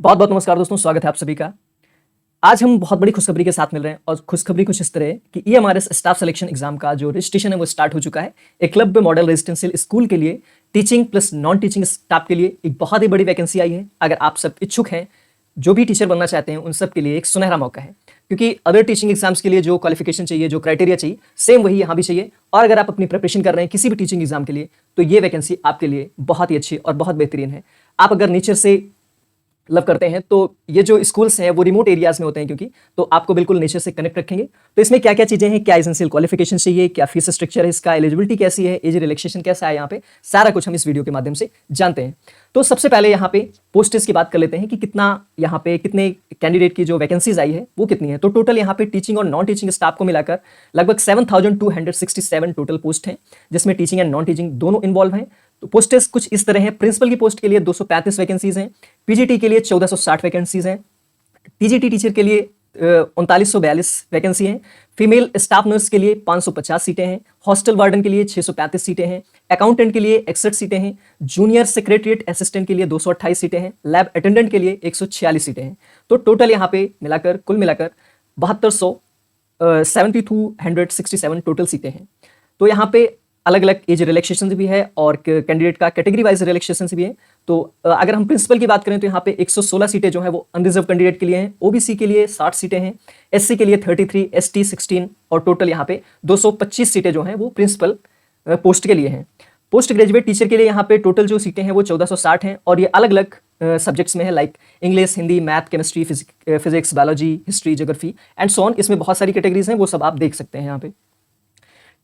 बहुत बहुत नमस्कार दोस्तों, स्वागत है आप सभी का। आज हम बहुत बड़ी खुशखबरी के साथ मिल रहे हैं और खुशखबरी कुछ इस तरह है कि ईएमआरएस स्टाफ सिलेक्शन एग्जाम का जो रजिस्ट्रेशन है वो स्टार्ट हो चुका है। एकलव्य मॉडल रेजिडेंशियल स्कूल के लिए teaching plus non teaching staff के लिए एक बहुत ही बड़ी वैकेंसी आई है। अगर आप सब इच्छुक हैं, जो भी टीचर बनना चाहते हैं, उन सब के लिए एक सुनहरा मौका है, क्योंकि अदर टीचिंग एग्जाम्स के लिए जो क्वालिफिकेशन चाहिए, जो क्राइटेरिया चाहिए, सेम वही यहाँ भी चाहिए। और अगर आप अपनी प्रिपरेशन कर रहे हैं किसी भी टीचिंग एग्जाम के लिए, तो ये वैकेंसी आपके लिए बहुत ही अच्छी और बहुत बेहतरीन है। आप अगर नेचर से लव करते हैं तो ये जो स्कूल्स हैं वो रिमोट एरियाज में होते हैं, क्योंकि तो आपको बिल्कुल नेचर से कनेक्ट रखेंगे। तो इसमें क्या क्या चीजें हैं, क्या एसेंशियल क्वालिफिकेशन चाहिए, क्या फीस स्ट्रक्चर है इसका, एलिजिबिलिटी कैसी है, एज रिलैक्सेशन कैसा है, यहाँ पे सारा कुछ हम इस वीडियो के माध्यम से जानते हैं। तो सबसे पहले यहाँ पे पोस्टेज की बात कर लेते हैं कि यहाँ पे कितने कैंडिडेट की जो वैकेंसीज आई है वो कितनी है। तो टोटल यहाँ पे टीचिंग और नॉन टीचिंग स्टाफ को मिलाकर लगभग 7267 टोटल पोस्ट हैं, जिसमें टीचिंग एंड नॉन टीचिंग दोनों इन्वॉल्व हैं। तो पोस्टेज कुछ इस तरह हैं। प्रिंसिपल की पोस्ट के लिए 235 वैकेंसीज हैं, पीजीटी के लिए 1460 वैकेंसीज हैं, टीजीटी टीचर के लिए 3942 वैकेंसी हैं, फीमेल स्टाफ नर्स के लिए 550 सीटें हैं, हॉस्टल वार्डन के लिए 635 सीटें हैं, अकाउंटेंट के लिए 61 सीटें हैं, जूनियर सेक्रेटरीट असिस्टेंट के लिए 228 सीटें हैं, लैब अटेंडेंट के लिए 146 सीटें हैं। तो टोटल यहाँ पे मिलाकर कुल मिलाकर 7267 टोटल सीटें हैं। तो यहाँ पे अलग अलग एज रिलैक्सेशन भी है और कैंडिडेट का कैटेगरी वाइज रिलैक्सेशन भी है। तो अगर हम प्रिंसिपल की बात करें तो यहाँ पे 116 सीटें जो है वो अनरिजर्व कैंडिडेट के लिए हैं, ओबीसी के लिए 60 सीटें हैं, एससी के लिए 33, एसटी 16 और टोटल यहाँ पे 225 सीटें जो हैं वो प्रिंसिपल पोस्ट के लिए हैं। पोस्ट ग्रेजुएट टीचर के लिए यहाँ पे टोटल जो सीटें हैं वो 1460 हैं और ये अलग अलग सब्जेक्ट्स में है, like English, Hindi, math, chemistry, physics, biology, history, geography and so on. इसमें बहुत सारी कैटेगरीज हैं, वो सब आप देख सकते हैं यहाँ पे।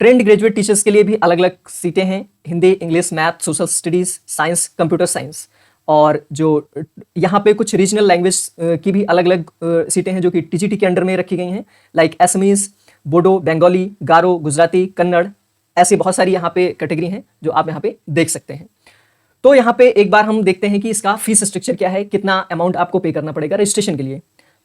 ट्रेंड ग्रेजुएट टीचर्स के लिए भी अलग अलग सीटें हैं, Hindi, English, math, social studies, science, computer science. और जो यहाँ पे कुछ रीजनल लैंग्वेज की भी अलग अलग सीटें हैं जो कि टीजीटी के अंडर में रखी गई हैं, लाइक असमीज, बोडो, बंगाली, गारो, गुजराती, कन्नड़। ऐसी बहुत सारी यहाँ पे कैटेगरी हैं जो आप यहाँ पे देख सकते हैं। तो यहाँ पे एक बार हम देखते हैं कि इसका फीस स्ट्रक्चर क्या है, कितना अमाउंट आपको पे करना पड़ेगा रजिस्ट्रेशन के लिए।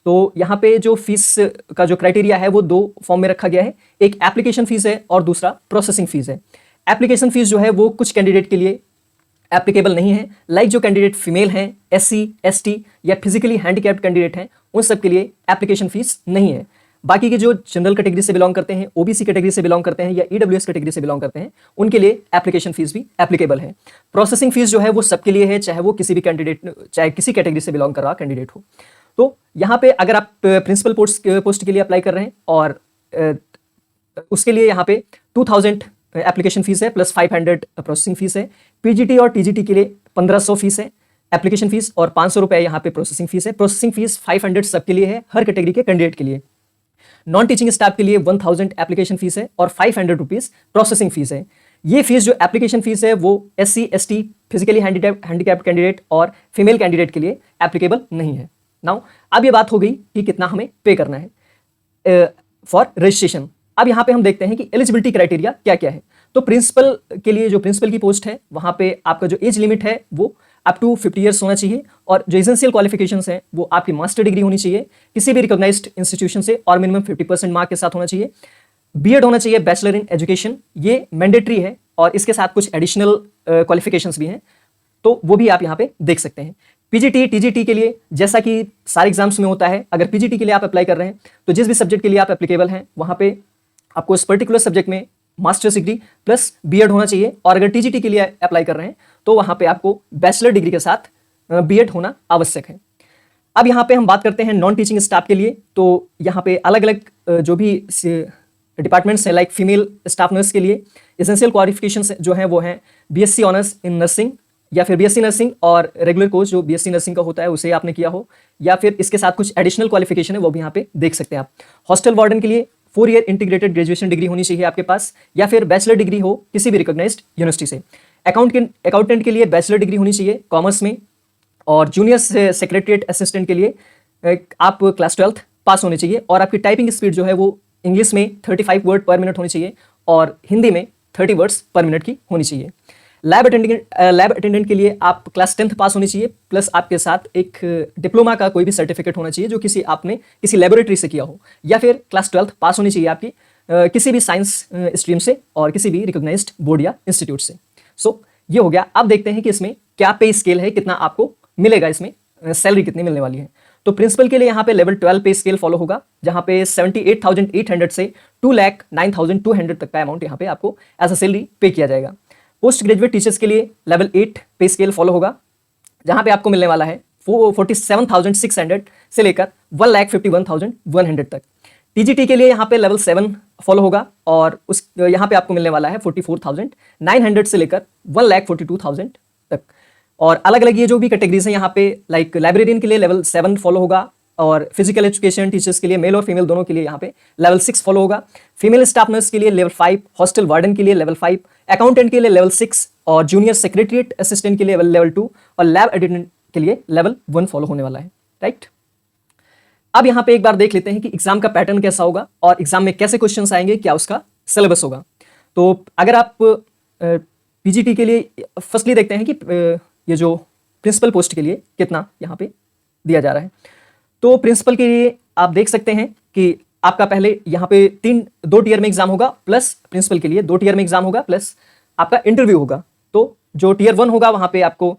तो यहाँ पे जो फीस का जो क्राइटेरिया है वो 2 फॉर्म में रखा गया है, एक एप्लीकेशन फीस है और दूसरा प्रोसेसिंग फीस है। एप्लीकेशन फीस जो है वो कुछ कैंडिडेट के लिए एप्लीकेबल नहीं है, लाइक जो कैंडिडेट फीमेल हैं, एससी, एसटी या फिजिकली हैंडीकैप्ड कैंडिडेट हैं, उन सब के लिए एप्लीकेशन फीस नहीं है। बाकी के जो जनरल कैटेगरी से बिलोंग करते हैं, ओबीसी कैटेगरी से बिलोंग करते हैं या ईडब्ल्यूएस कैटेगरी से बिलोंग करते हैं, उनके लिए एप्लीकेशन फीस भी एप्लीकेबल है। प्रोसेसिंग फीस जो है वो सबके लिए है, चाहे वो किसी भी कैंडिडेट, चाहे किसी कैटेगरी से बिलोंग कर रहा कैंडिडेट हो। तो यहाँ पे अगर आप प्रिंसिपल पोस्ट के लिए अप्लाई कर रहे हैं और उसके लिए यहाँ पे 2000 एप्लीकेशन फीस है प्लस 500 प्रोसेसिंग फीस है। पीजीटी और टीजीटी के लिए 1500 फीस है एप्लीकेशन फीस और 500 रुपए यहाँ पे प्रोसेसिंग फीस है। प्रोसेसिंग फीस 500 सबके लिए है, हर कैटेगरी के कैंडिडेट के लिए। नॉन टीचिंग स्टाफ के लिए 1000 एप्लीकेशन फीस है और 500 रुपीज प्रोसेसिंग फीस है। ये फीस जो एप्लीकेशन फीस है वो SC, ST, physically handicapped candidate और फीमेल कैंडिडेट के लिए एप्लीकेबल नहीं है। नाउ अब ये बात हो गई कि कितना हमें पे करना है फॉर रजिस्ट्रेशन। अब यहाँ पे हम देखते हैं कि एलिजिबिलिटी क्राइटेरिया क्या क्या है। तो प्रिंसिपल के लिए जो प्रिंसिपल की पोस्ट है वहाँ पे आपका जो एज लिमिट है वो अप टू 50 ईयर्स होना चाहिए और जो एसेंशियल क्वालिफिकेशंस हैं वो आपकी मास्टर डिग्री होनी चाहिए किसी भी रिकॉग्नाइज्ड इंस्टीट्यूशन से और मिनिमम 50% मार्क के साथ होना चाहिए। बीएड होना चाहिए, बैचलर इन एजुकेशन, ये मैंडेटरी है और इसके साथ कुछ एडिशनल क्वालिफिकेशंस भी हैं, तो वो भी आप यहाँ पे देख सकते हैं। पीजीटी, टीजीटी के लिए जैसा कि सारे एग्जाम्स में होता है, अगर पीजीटी के लिए आप अप्लाई कर रहे हैं तो जिस भी सब्जेक्ट के लिए आप एप्लीकेबल हैं वहाँ पे आपको इस पर्टिकुलर सब्जेक्ट में मास्टर्स डिग्री प्लस बीएड होना चाहिए। और अगर टीजीटी के लिए अप्लाई कर रहे हैं तो वहाँ पे आपको बैचलर डिग्री के साथ बीएड होना आवश्यक है। अब यहाँ पे हम बात करते हैं नॉन टीचिंग स्टाफ के लिए। तो यहाँ पे अलग अलग जो भी डिपार्टमेंट्स हैं, लाइक फीमेल स्टाफ नर्स के लिए एसेंशियल क्वालिफिकेशंस जो हैं वो हैं बीएससी ऑनर्स इन नर्सिंग या फिर बीएससी नर्सिंग और रेगुलर कोर्स जो बीएससी नर्सिंग का होता है उसे आपने किया हो, या फिर इसके साथ कुछ एडिशनल क्वालिफिकेशन है वो भी यहाँ पे देख सकते हैं आप। हॉस्टल वार्डन के लिए 4 ईयर इंटीग्रेटेड ग्रेजुएशन डिग्री होनी चाहिए आपके पास या फिर बैचलर डिग्री हो किसी भी रिकॉग्नाइज्ड यूनिवर्सिटी से। अकाउंटेंट के लिए बैचलर डिग्री होनी चाहिए कॉमर्स में और जूनियर सेक्रेटरीट असिस्टेंट के लिए आप क्लास 12th पास होने चाहिए और आपकी टाइपिंग स्पीड जो है वो इंग्लिश में 35 वर्ड पर मिनट होनी चाहिए और हिंदी में 30 वर्ड्स पर मिनट की होनी चाहिए। लैब अटेंडेंट के लिए आप क्लास 10th पास होनी चाहिए प्लस आपके साथ एक डिप्लोमा का कोई भी सर्टिफिकेट होना चाहिए जो आपने किसी लेबोरेटरी से किया हो, या फिर क्लास 12th पास होनी चाहिए आपकी किसी भी साइंस स्ट्रीम से और किसी भी रिकॉग्नाइज्ड बोर्ड या इंस्टीट्यूट से। सो ये हो गया। अब देखते हैं कि इसमें क्या पे स्केल है, कितना आपको मिलेगा इसमें सैलरी कितनी मिलने वाली है। तो प्रिंसिपल के लिए यहाँ पे लेवल 12 पे स्केल फॉलो होगा, जहाँ पे 78,800 से 2,09,200 तक का अमाउंट यहाँ पे आपको एज अ सैलरी पे किया जाएगा। पोस्ट ग्रेजुएट टीचर्स के लिए लेवल 8 पे स्केल फॉलो होगा, जहाँ पे आपको मिलने वाला है 47,600 से लेकर 1,51,100 तक। टीजीटी के लिए यहाँ पे लेवल 7 फॉलो होगा और उस यहाँ पे आपको मिलने वाला है 44,900 से लेकर 1,42,000 तक। और अलग अलग ये जो भी कैटेगरीज हैं यहाँ पे, लाइक लाइब्रेरियन के लिए लेवल 7 फॉलो होगा और फिजिकल एजुकेशन टीचर्स के लिए मेल और फीमेल दोनों के लिए यहाँ पे लेवल 6 फॉलो होगा। फीमेल स्टाफ नर्स के लिए लेवल 5, हॉस्टल वार्डन के लिए लेवल 5, अकाउंटेंट के लिए लेवल 6 और जूनियर सेक्रेटरीट असिस्टेंट के लिए लेवल 2 और लैब अटेंडेंट के लिए लेवल 1 फॉलो होने वाला है, राइट। अब यहाँ पे एक बार देख लेते हैं कि एग्जाम का पैटर्न कैसा होगा और एग्जाम में कैसे क्वेश्चंस आएंगे, क्या उसका सिलेबस होगा। तो अगर आप पीजीटी के लिए फर्स्टली देखते हैं कि ये जो प्रिंसिपल पोस्ट के लिए कितना यहाँ पे दिया जा रहा है। तो प्रिंसिपल के लिए आप देख सकते हैं कि आपका पहले यहाँ पे 2 टीयर में एग्जाम होगा, प्लस प्रिंसिपल के लिए 2 टीयर में एग्जाम होगा, प्लस आपका इंटरव्यू होगा। तो जो टीयर 1 होगा वहाँ पे आपको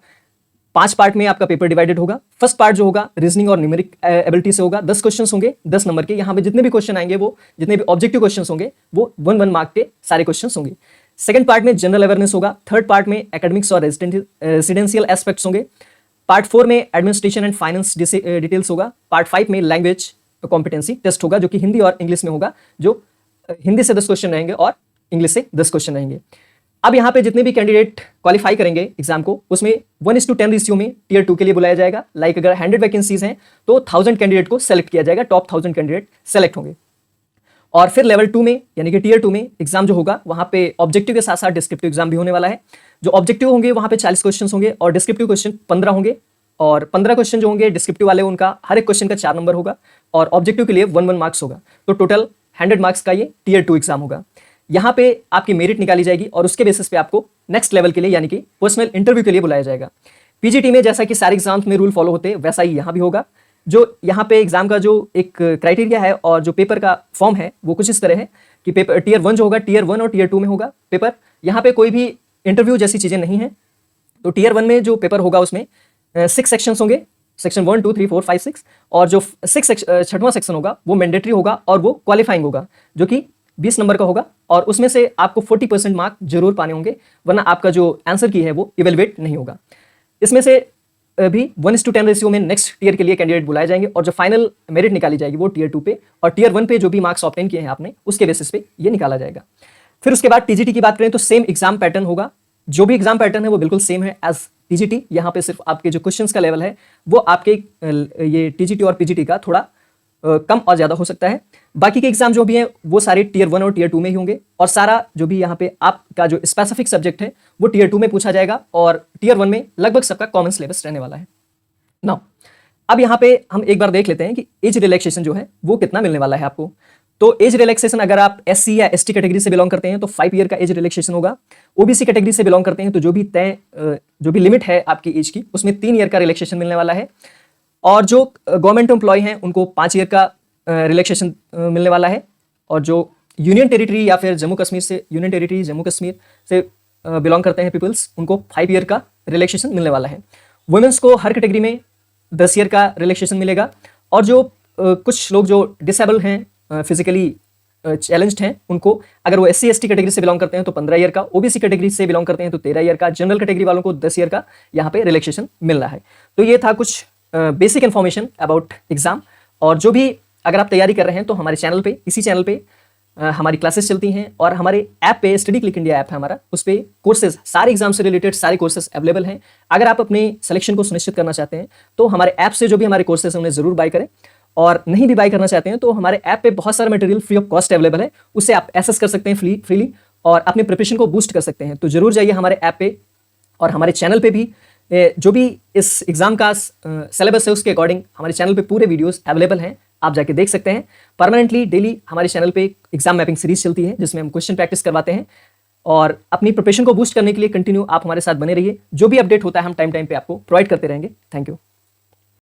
5 पार्ट में आपका पेपर डिवाइडेड होगा। फर्स्ट पार्ट जो होगा रीजनिंग और न्यूमेरिक एबिलिटी से होगा, 10 क्वेश्चन होंगे 10 नंबर के। यहाँ पे जितने भी क्वेश्चन आएंगे, वो जितने भी ऑब्जेक्टिव क्वेश्चन होंगे वो 1 मार्क के सारे क्वेश्चन होंगे। सेकंड पार्ट में जनरल अवेयरनेस होगा। थर्ड पार्ट में एकेडमिक्स और रेजिडेंशियल एस्पेक्ट्स होंगे। पार्ट 4 में एडमिनिस्ट्रेशन एंड फाइनेंस डिटेल्स होगा। पार्ट 5 में लैंग्वेज कॉम्पिटेंसी टेस्ट होगा, जो कि हिंदी और इंग्लिश में होगा, जो हिंदी से 10 क्वेश्चन रहेंगे और इंग्लिश से 10 क्वेश्चन रहेंगे। अब यहाँ पे जितने भी कैंडिडेट क्वालिफाई करेंगे एग्जाम को, उसमें 1:10 रेशियो में टीयर 2 के लिए बुलाया जाएगा। लाइक अगर 100 वैकेंसीज हैं तो 1000 कैंडिडेट को सेलेक्ट किया जाएगा, टॉप 1000 कैंडिडेट सेलेक्ट होंगे। और फिर लेवल 2 में यानी कि टीयर 2 में एग्जाम जो होगा, वहाँ पे ऑब्जेक्टिव के साथ साथ डिस्क्रिप्टिव एग्जाम भी होने वाला है। जो ऑब्जेक्टिव होंगे वहाँ पे 40 क्वेश्चन होंगे और डिस्क्रिप्टिव क्वेश्चन 15 होंगे। और 15 क्वेश्चन जो होंगे डिस्क्रिप्टिव वाले, उनका हर एक क्वेश्चन का 4 नंबर होगा और ऑब्जेक्टिव के लिए 1 मार्क्स होगा। तो टोटल 100 मार्क्स का ये टीयर 2 एग्जाम होगा। यहाँ पे आपकी मेरिट निकाली जाएगी और उसके बेसिस पे आपको नेक्स्ट लेवल के लिए यानी कि पर्सनल इंटरव्यू के लिए बुलाया जाएगा। पीजीटी में जैसा कि सारे एग्जाम्स में रूल फॉलो होते हैं, वैसा ही यहाँ भी होगा। जो यहाँ पे एग्जाम का जो एक क्राइटेरिया है और जो पेपर का फॉर्म है वो कुछ इस तरह है कि पेपर टीयर 1 जो होगा, टीयर 1 और टीयर 2 में होगा पेपर। यहाँ पे कोई भी इंटरव्यू जैसी चीज़ें नहीं है। तो टीयर 1 में जो पेपर होगा उसमें 6 सेक्शंस होंगे, सेक्शन 1, 2, 3, 4, 5, 6। और जो 6वां सेक्शन होगा वो मैंडेटरी होगा और वो क्वालिफाइंग होगा, जो कि 20 नंबर का होगा और उसमें से आपको 40% मार्क जरूर पाने होंगे, वरना आपका जो आंसर की है वो इवेलुएट नहीं होगा। इसमें से भी 1:10 रेशियो में नेक्स्ट टीयर के लिए कैंडिडेट बुलाए जाएंगे और जो फाइनल मेरिट निकाली जाएगी वो टीयर 2 पे और टीयर 1 पे जो भी मार्क्स ऑब्टेन किए हैं आपने, उसके बेसिस पे ये निकाला जाएगा। फिर उसके बाद टीजीटी की बात करें तो सेम एग्जाम पैटर्न होगा। जो भी एग्जाम पैटर्न है वो बिल्कुल सेम है एज टीजीटी। यहाँ पे सिर्फ आपके जो क्वेश्चंस का लेवल है वो आपके ये टीजीटी और पीजीटी का थोड़ा कम और ज़्यादा हो सकता है। बाकी के एग्जाम जो भी हैं वो सारे टीयर 1 और टीयर 2 में ही होंगे और सारा जो भी यहाँ पे आपका जो स्पेसिफिक सब्जेक्ट है वो टीयर 2 में पूछा जाएगा और टीयर 1 में लगभग सबका कॉमन सिलेबस रहने वाला है। नाउ अब यहाँ पे हम एक बार देख लेते हैं कि एज रिलैक्सेशन जो है वो कितना मिलने वाला है आपको। तो एज रिलैक्सेशन अगर आप एससी या एसटी कैटेगरी से बिलोंग करते हैं तो 5 ईयर का एज रिलैक्सेशन होगा। ओबीसी कैटेगरी से बिलोंग करते हैं तो जो भी लिमिट है आपकी एज की, उसमें 3 ईयर का रिलैक्सेशन मिलने वाला है। और जो गवर्नमेंट एम्प्लॉय हैं उनको 5 ईयर का रिलैक्सेशन मिलने वाला है। और जो यूनियन टेरिटरी या फिर जम्मू कश्मीर से बिलोंग करते हैं पीपल्स, उनको 5 ईयर का रिलैक्सेशन मिलने वाला है। वुमेन्स को हर कैटेगरी में 10 ईयर का रिलैक्सेशन मिलेगा। और जो कुछ लोग जो डिसेबल हैं, फिजिकली चैलेंज्ड हैं, उनको अगर वो एससी एसटी कैटेगरी से बिलोंग करते हैं तो 15 ईयर का, ओबीसी कैटेगरी से बिलोंग करते हैं तो 13 ईयर का, जनरल कैटेगरी वालों को 10 ईयर का यहाँ पे रिलैक्सेशन मिल रहा है। तो ये था कुछ बेसिक इन्फॉर्मेशन अबाउट एग्जाम। और जो भी अगर आप तैयारी कर रहे हैं तो हमारे चैनल पे, इसी चैनल पे हमारी क्लासेस चलती हैं और हमारे ऐप पे स्टडी क्लिक इंडिया ऐप है हमारा, उस पर कोर्सेज, सारे एग्जाम से रिलेटेड सारे कोर्सेज अवेलेबल हैं। अगर आप अपने सिलेक्शन को सुनिश्चित करना चाहते हैं तो हमारे ऐप से जो भी हमारे कोर्सेज हैं उन्हें जरूर बाय करें। और नहीं भी बाय करना चाहते हैं तो हमारे ऐप पे बहुत सारा material free of cost available है, उससे आप एक्सेस कर सकते हैं फ्रीली और अपने प्रिपरेशन को बूस्ट कर सकते हैं। तो जरूर जाइए हमारे ऐप पे और हमारे चैनल पे भी जो भी इस एग्जाम का सिलेबस है उसके अकॉर्डिंग हमारे चैनल पे पूरे वीडियोस अवेलेबल हैं, आप जाके देख सकते हैं। परमानेंटली डेली हमारे चैनल पे एग्जाम मैपिंग सीरीज चलती है जिसमें हम क्वेश्चन प्रैक्टिस करवाते हैं और अपनी प्रिपरेशन को बूस्ट करने के लिए कंटिन्यू आप हमारे साथ बने रहिए। जो भी अपडेट होता है हम टाइम पे आपको प्रोवाइड करते रहेंगे। Thank you.